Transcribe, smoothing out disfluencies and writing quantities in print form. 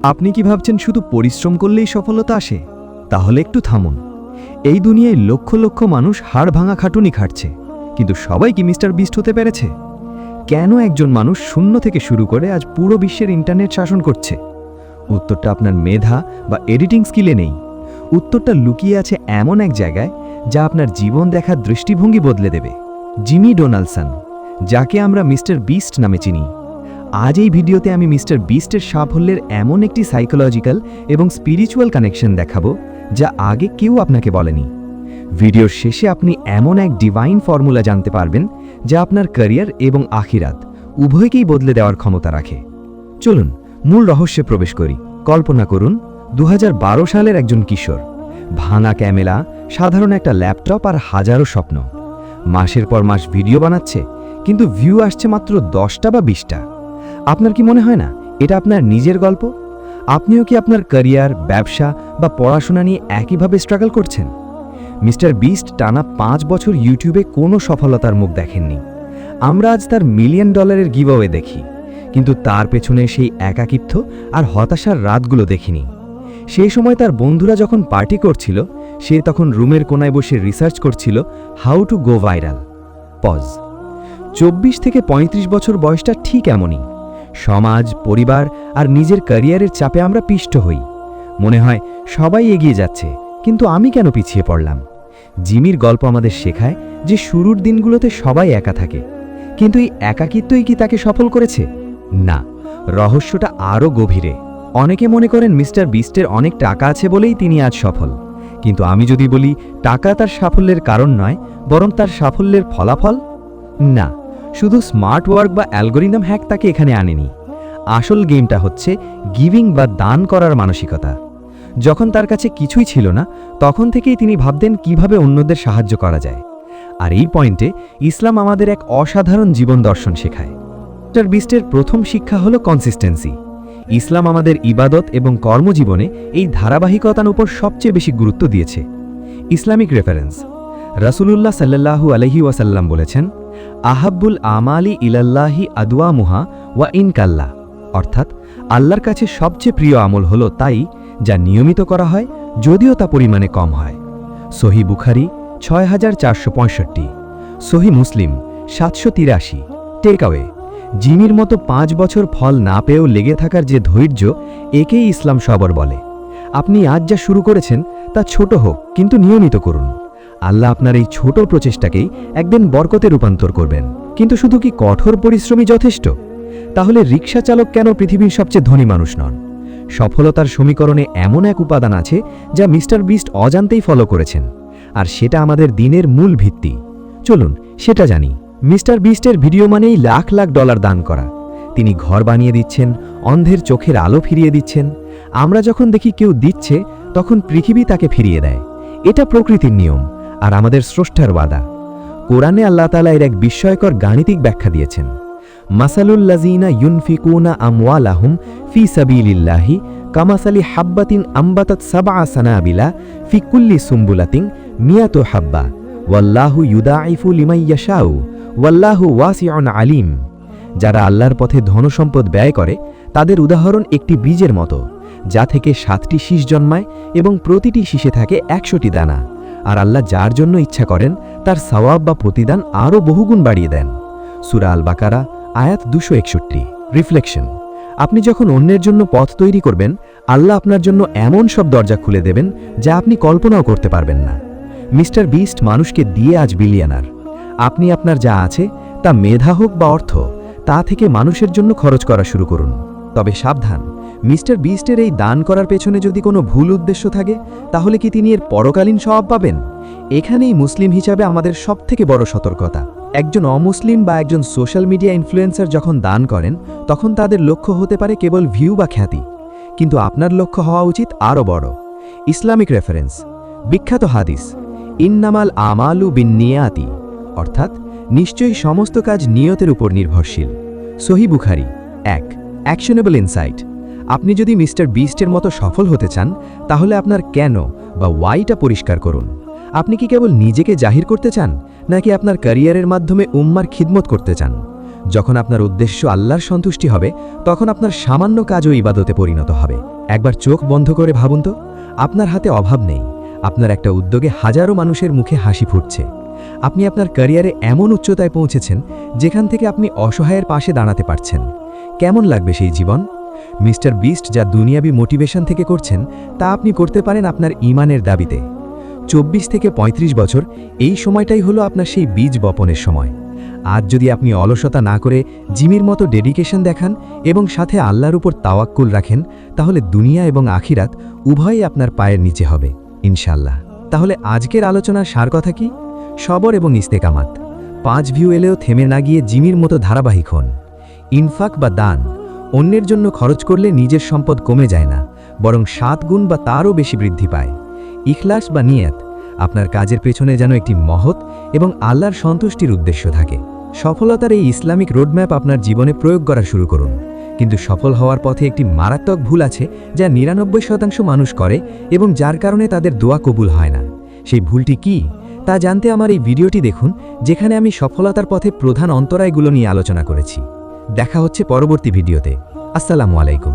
আপনি কি ভাবছেন শুধু পরিশ্রম করলেই সফলতা আসে? তাহলে একটু থামুন। এই দুনিয়ায় লক্ষ লক্ষ মানুষ হাড় ভাঙা খাটুনি খাটছে, কিন্তু সবাই কি মিস্টার বিস্ট হতে পেরেছে? কেন একজন মানুষ শূন্য থেকে শুরু করে আজ পুরো বিশ্বের ইন্টারনেট শাসন করছে? উত্তরটা আপনার মেধা বা এডিটিং স্কিলে নেই। উত্তরটা লুকিয়ে আছে এমন এক জায়গায় যা আপনার জীবন দেখার দৃষ্টিভঙ্গি বদলে দেবে। জিমি ডোনাল্ডসন, যাকে আমরা মিস্টার বিস্ট নামে চিনি। আজ এই ভিডিওতে আমি মিস্টার বিস্টের সাফল্যের এমন একটি সাইকোলজিক্যাল এবং স্পিরিচুয়াল কানেকশন দেখাবো যা আগে কেউ আপনাকে বলেনি। ভিডিওর শেষে আপনি এমন এক ডিভাইন ফর্মুলা জানতে পারবেন যা আপনার ক্যারিয়ার এবং আখিরাত উভয়কেই বদলে দেওয়ার ক্ষমতা রাখে। চলুন মূল রহস্যে প্রবেশ করি। কল্পনা করুন 2012 সালের একজন কিশোর, ভাঙা ক্যামেরা, সাধারণ একটা ল্যাপটপ আর হাজারো স্বপ্ন। মাসের পর মাস ভিডিও বানাচ্ছে, কিন্তু ভিউ আসছে মাত্র 10টা বা 20টা। আপনার কি মনে হয় না এটা আপনার নিজের গল্প? আপনিও কি আপনার ক্যারিয়ার, ব্যবসা বা পড়াশোনা নিয়ে একইভাবে স্ট্রাগল করছেন? মিস্টার বিস্ট টানা 5 বছর ইউটিউবে কোনো সফলতার মুখ দেখেননি। আমরা আজ তার $1 মিলিয়ন গিভঅ্যাওয়ে দেখি, কিন্তু তার পেছনে সেই একাকিত্ব আর হতাশার রাতগুলো দেখিনি। সেই সময় তার বন্ধুরা যখন পার্টি করছিল, সে তখন রুমের কোনায় বসে রিসার্চ করছিল how to go viral. Pause. 24 থেকে 35 বছর বয়সটা ঠিক এমনই। সমাজ, পরিবার আর নিজের ক্যারিয়ারের চাপে আমরা পিষ্ট হই। মনে হয় সবাই এগিয়ে যাচ্ছে, কিন্তু আমি কেন পিছিয়ে পড়লাম? জিমির গল্প আমাদের শেখায় যে শুরুর দিনগুলোতে সবাই একা থাকে, কিন্তু এই একাকিত্বই কি তাকে সফল করেছে? না, রহস্যটা আরও গভীরে। অনেকে মনে করেন মিস্টার বিস্টের অনেক টাকা আছে বলেই তিনি আজ সফল, কিন্তু আমি যদি বলি টাকা তার সাফল্যের কারণ নয়, বরং তার সাফল্যের ফলাফল। না, শুধু স্মার্ট ওয়ার্ক বা অ্যালগোরিদম হ্যাক তাকে এখানে আনেনি। আসল গেমটা হচ্ছে গিভিং বা দান করার মানসিকতা। যখন তার কাছে কিছুই ছিল না, তখন থেকেই তিনি ভাবতেন কিভাবে অন্যদের সাহায্য করা যায়। আর এই পয়েন্টে ইসলাম আমাদের এক অসাধারণ জীবন দর্শন শেখায়। মিস্টার বিস্টের প্রথম শিক্ষা হলো কনসিস্টেন্সি। ইসলাম আমাদের ইবাদত এবং কর্মজীবনে এই ধারাবাহিকতার উপর সবচেয়ে বেশি গুরুত্ব দিয়েছে। ইসলামিক রেফারেন্স: রাসূলুল্লাহ সাল্লাল্লাহু আলাইহি ওয়াসাল্লাম বলেছেন, আহাব্বুল আমালি ইলাল্লাহি আদওয়ামুহা ওয়া ইন কাল্লা, অর্থাৎ আল্লাহর কাছে সবচেয়ে প্রিয় আমল হলো তাই যা নিয়মিত করা হয়, যদিও তা পরিমাণে কম হয়। সহিহ বুখারী 6465, সহিহ মুসলিম 783। টেকঅ্যাওয়ে: জিমির মতো 5 বছর ফল না পেয়েও লেগে থাকার যে ধৈর্য, একেই ইসলাম সবর বলে। আপনি আজ যা শুরু করেছেন তা ছোট হোক, কিন্তু নিয়মিত করুন। আল্লাহ আপনার এই ছোট প্রচেষ্টাকেই একদিন বরকতে রূপান্তর করবেন। কিন্তু শুধু কি কঠোর পরিশ্রমই যথেষ্ট? তাহলে রিক্সা চালক কেন পৃথিবীর সবচেয়ে ধনী মানুষ নন? সফলতার সমীকরণে এমন এক উপাদান আছে যা মিস্টার বিস্ট অজান্তেই ফলো করেছেন, আর সেটা আমাদের দিনের মূল ভিত্তি। চলুন সেটা জানি। মিস্টার বিস্টের ভিডিও মানেই লাখ লাখ ডলার দান করা। তিনি ঘর বানিয়ে দিচ্ছেন, অন্ধের চোখের আলো ফিরিয়ে দিচ্ছেন। আমরা যখন দেখি কেউ দিচ্ছে, তখন পৃথিবী তাকে ফিরিয়ে দেয়। এটা প্রকৃতির নিয়ম আর আমাদের স্রষ্টার ওয়াদা। কোরআনে আল্লাহ তাআলা এর এক বিস্ময়কর গাণিতিক ব্যাখ্যা দিয়েছেন। মাসালুল লাযিনা ইউনফিকুনা আমওয়ালাহুম ফি সাবিলিল্লাহি কামাসালি হাব্বাতিন আম্বাতাত সাবআ সানাবিলা ফি কুল্লি সুম্বুলাতিন মিয়াতু হাব্বা ওয়াল্লাহু ইউদাইফু লিমান ইয়াশাউ ওয়াল্লাহু ওয়াসিউন আলিম। যারা আল্লাহর পথে ধনসম্পদ ব্যয় করে, তাদের উদাহরণ একটি বীজের মতো, যা থেকে 7টি শীষ জন্মায় এবং প্রতিটি শীষে থাকে 100টি দানা। আর আল্লাহ যার জন্য ইচ্ছা করেন তার সওয়াব বা প্রতিদান আরও বহুগুণ বাড়িয়ে দেন। সূরা আল বাকারা আয়াত 261। রিফ্লেকশন: আপনি যখন অন্যের জন্য পথ তৈরি করবেন, আল্লাহ আপনার জন্য এমন সব দরজা খুলে দেবেন যা আপনি কল্পনাও করতে পারবেন না। মিস্টার বিস্ট মানুষকে দিয়ে আজ বিলিয়নার। আপনি আপনার যা আছে, তা মেধা হোক বা অর্থ, তা থেকে মানুষের জন্য খরচ করা শুরু করুন। তবে সাবধান, মিস্টার বিস্টের এই দান করার পেছনে যদি কোনো ভুল উদ্দেশ্য থাকে, তাহলে কি তিনি এর পরকালীন সওয়াব পাবেন? এখানেই মুসলিম হিসাবে আমাদের সবথেকে বড় সতর্কতা। একজন অমুসলিম বা একজন সোশ্যাল মিডিয়া ইনফ্লুয়েন্সার যখন দান করেন, তখন তাদের লক্ষ্য হতে পারে কেবল ভিউ বা খ্যাতি, কিন্তু আপনার লক্ষ্য হওয়া উচিত আরও বড়। ইসলামিক রেফারেন্স: বিখ্যাত হাদিস, ইন্নামাল আমালু বিন্নিয়াতি, অর্থাৎ নিশ্চয়ই সমস্ত কাজ নিয়তের উপর নির্ভরশীল। সহিহ বুখারী 1। অ্যাকশনেবল ইনসাইট: আপনি যদি মিস্টার বিস্টের মতো সফল হতে চান, তাহলে আপনার কেন বা ওয়াইটা পরিষ্কার করুন। আপনি কি কেবল নিজেকে জাহির করতে চান, নাকি আপনার ক্যারিয়ারের মাধ্যমে উম্মার খিদমত করতে চান? যখন আপনার উদ্দেশ্য আল্লাহর সন্তুষ্টি হবে তখন আপনার সামান্য কাজও ইবাদতে পরিণত হবে। একবার চোখ বন্ধ করে ভাবুন তো, আপনার হাতে অভাব নেই, আপনার একটা উদ্যোগে হাজারো মানুষের মুখে হাসি ফুটছে। আপনি আপনার ক্যারিয়ারে এমন উচ্চতায় পৌঁছেছেন যেখান থেকে আপনি অসহায়ের পাশে দাঁড়াতে পারছেন। কেমন লাগবে সেই জীবন? মিস্টার বিস্ট যা দুনিয়াবি মোটিভেশন থেকে করছেন তা আপনি করতে পারেন আপনার ঈমানের দাবিতে। 24 থেকে 35 বছর, এই সময়টাই হলো আপনার সেই বীজ বপনের সময়। আজ যদি আপনি অলসতা না করে জিমির মতো ডেডিকেশন দেখান এবং সাথে আল্লাহর উপর তাওয়াক্কুল রাখেন, তাহলে দুনিয়া এবং আখিরাত উভয়ই আপনার পায়ের নিচে হবে ইনশাল্লাহ। তাহলে আজকের আলোচনার সার কথা কি? সবর এবং ইস্তেকামাত। 5 ভিউ এলেও থেমে না গিয়ে জিমির মতো ধারাবাহিক হন। ইনফাক বা দান, অন্যের জন্য খরচ করলে নিজের সম্পদ কমে যায় না, বরং 7 গুণ বা তারও বেশি বৃদ্ধি পায়। ইখলাস বা নিয়ত, আপনার কাজের পেছনে যেন একটি মহৎ এবং আল্লাহর সন্তুষ্টির উদ্দেশ্য থাকে। সফলতার এই ইসলামিক রোডম্যাপ আপনার জীবনে প্রয়োগ করা শুরু করুন। কিন্তু সফল হওয়ার পথে একটি মারাত্মক ভুল আছে যা 99% মানুষ করে এবং যার কারণে তাদের দোয়া কবুল হয় না। সেই ভুলটি কি তা জানতে আমার এই ভিডিওটি দেখুন, যেখানে আমি সফলতার পথে প্রধান অন্তরায়গুলো নিয়ে আলোচনা করেছি। দেখা হচ্ছে পরবর্তী ভিডিওতে। আসসালামু আলাইকুম।